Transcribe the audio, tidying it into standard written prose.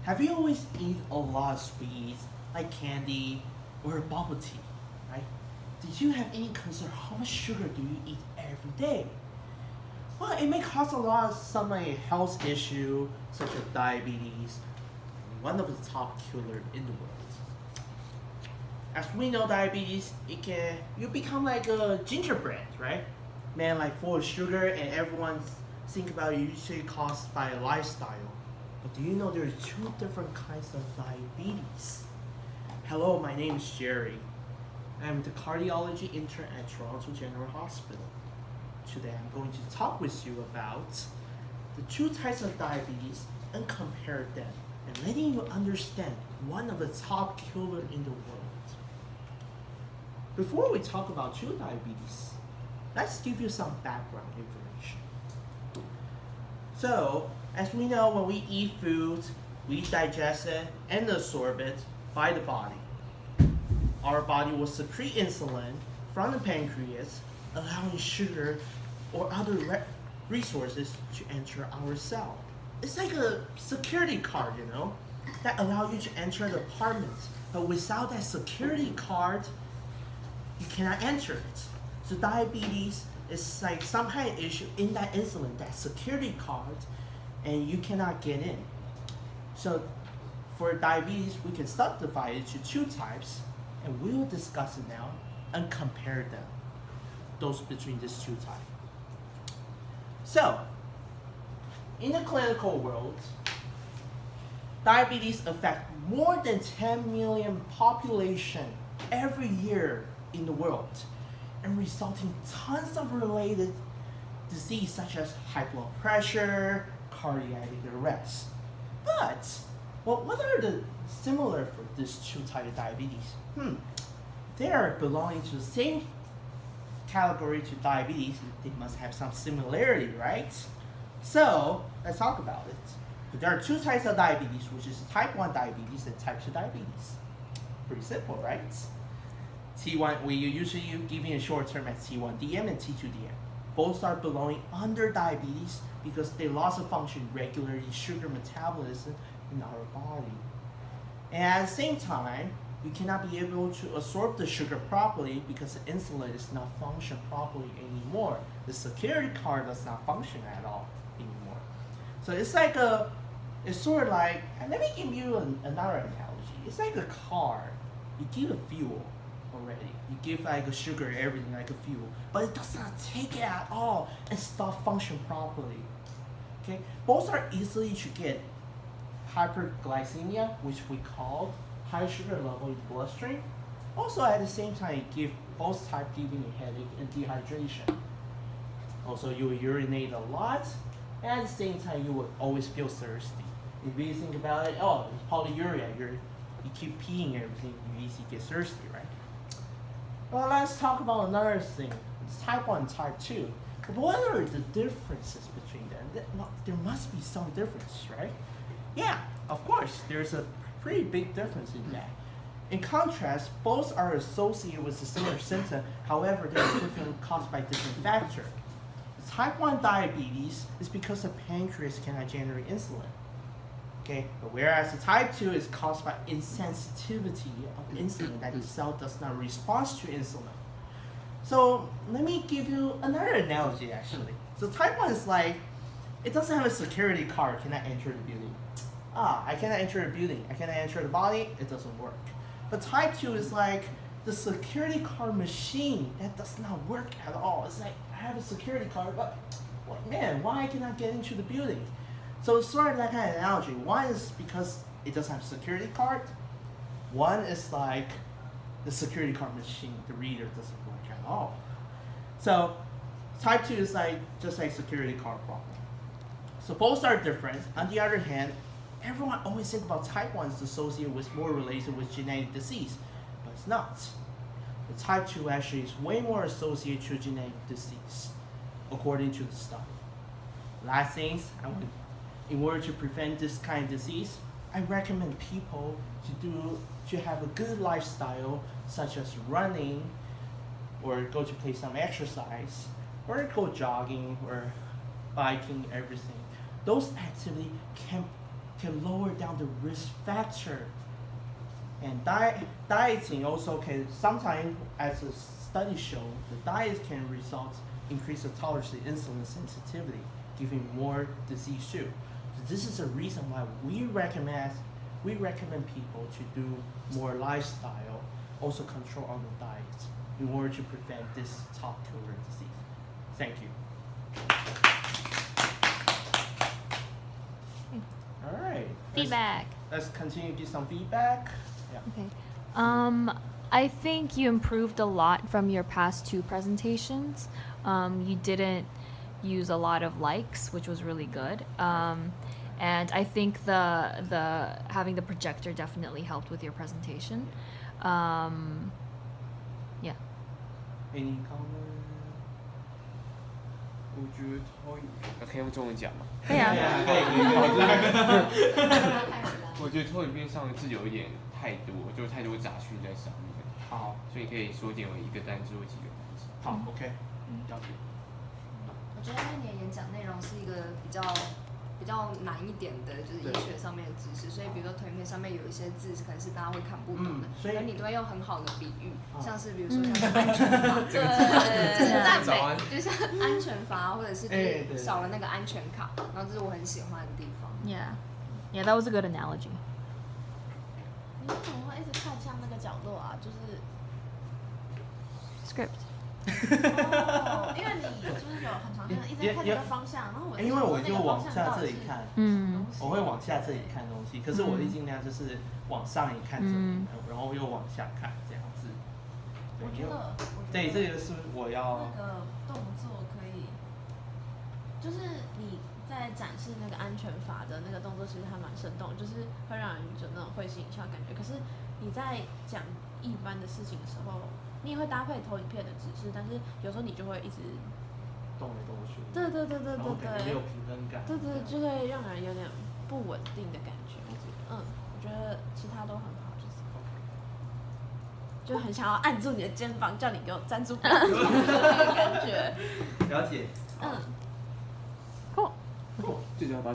Have you always eat a lot of sweets, like candy or bubble tea, right? Did you have any concern how much sugar do you eat every day? Well, it may cause a lot of some like health issue such as diabetes, one of the top killer in the world. As we know, diabetes you become like a gingerbread, right? Man, like full of sugar, and everyone think about it usually caused by a lifestyle. But do you know there are two different kinds of diabetes? Hello, my name is Jerry. I'm the cardiology intern at Toronto General Hospital. Today I'm going to talk with you about the two types of diabetes and compare them and letting you understand one of the top killer in the world. Before we talk about true diabetes, let's give you some background information. So, as we know, when we eat food, we digest it and absorb it by the body. Our body will secrete insulin from the pancreas, allowing sugar or other resources to enter our cell. It's like a security card, that allows you to enter the apartment. But without that security card, you cannot enter it. So diabetes is like some kind of issue in that insulin, that security card, and you cannot get in. So for diabetes, we can subdivide it to two types, and we will discuss it now and compare them, those between these two types. So, in the clinical world, diabetes affects more than 10 million population every year in the world, and resulting tons of related disease such as high blood pressure, cardiac arrest. But, what are the similar for these two types of diabetes? They are belonging to the same category to diabetes. They must have some similarity, right? So, let's talk about it. There are two types of diabetes, which is type 1 diabetes and type 2 diabetes. Pretty simple, right? T1, we usually give in a short term as T1DM and T2DM. Both are belonging under diabetes because they loss of function regularly sugar metabolism in our body. And at the same time, you cannot be able to absorb the sugar properly because the insulin does not function properly anymore. The security card does not function at all anymore. So it's sort of like, let me give you another analogy. It's like a car. You give a fuel already. You give like a sugar, everything like a fuel, but it does not take it at all and stop function properly. Okay, both are easily to get hyperglycemia, which we call high sugar level in the bloodstream. Also at the same time, it give both type giving a headache and dehydration. Also, you will urinate a lot, and at the same time, you will always feel thirsty. If you think about it, it's polyuria. You keep peeing everything, you easily get thirsty, right? Well, let's talk about another thing. It's type 1 and type 2. What are the differences between them? There must be some difference, right? Yeah, of course, there's a pretty big difference in that. In contrast, both are associated with the similar symptom, however, they are different caused by different factors. Type 1 diabetes is because the pancreas cannot generate insulin. Okay, but whereas the type 2 is caused by insensitivity of insulin, that the cell does not respond to insulin. So let me give you another analogy actually. So type 1 is like, it doesn't have a security card, cannot enter the building. I cannot enter a building, I cannot enter the body, it doesn't work. But type 2 is like the security card machine that does not work at all. It's like, I have a security card, but man, why I cannot get into the building? So it's sort of that kind of analogy. One is because it doesn't have a security card. One is like the security card machine, the reader doesn't work at all. So type 2 is like just like security card problem. So both are different. On the other hand, everyone always think about type 1 is associated with more related with genetic disease, but it's not. The type 2 actually is way more associated to genetic disease, according to the study. Last things, in order to prevent this kind of disease, I recommend people to have a good lifestyle, such as running, or go to play some exercise, or go jogging, or biking, everything. Those activities can can lower down the risk factor. And dieting also can sometimes, as a study show, the diet can result increase the tolerance to insulin sensitivity, giving more disease too. So this is a reason why we recommend people to do more lifestyle, also control on the diet, in order to prevent this top killer disease. Thank you. All right. Feedback. Let's continue to give some feedback. Yeah. Okay. I think you improved a lot from your past 2 presentations. You didn't use a lot of likes, which was really good. And I think the having the projector definitely helped with your presentation. Yeah. Any comment? 我觉得可以用中文讲吗？可以啊。我觉得投影片上字有一点太多，就太多杂讯在上面。好，所以可以缩减为一个单字或几个单字。好 ，OK， 了解。我觉得因为你的演讲内容是一个比较难一点的，就是医学上面的知识，所以比如说投影片上面有一些字可能是大家会看不懂的，所以你都会用很好的比喻，像是比如说像安全阀，就是赞美，就像安全阀，或者是就是少了那个安全卡，然后这是我很喜欢的地方。Yeah, that was a good analogy. 你为什么会一直看向那个角落啊？就是 Script. 哦，因为你就是有很长时间一直在看那个方向，然后我因为我就往下这里看，我会往下这里看东西，可是我会尽量就是往上也看这里，然后又往下看这样子。我觉得对，这个是我要那个动作可以，就是你在展示那个安全阀的那个动作，其实还蛮生动，就是会让人有那种会心一笑的感觉。可是你在讲一般的事情的时候，你也会搭配投影片的指示，但是有时候你就会一直动来动去，对，没有平衡感，对，就会让人有点不稳定的感觉。我觉得其他都很好，就很想要按住你的肩膀，叫你给我站住，那个感觉。了解。Cool. 最主要把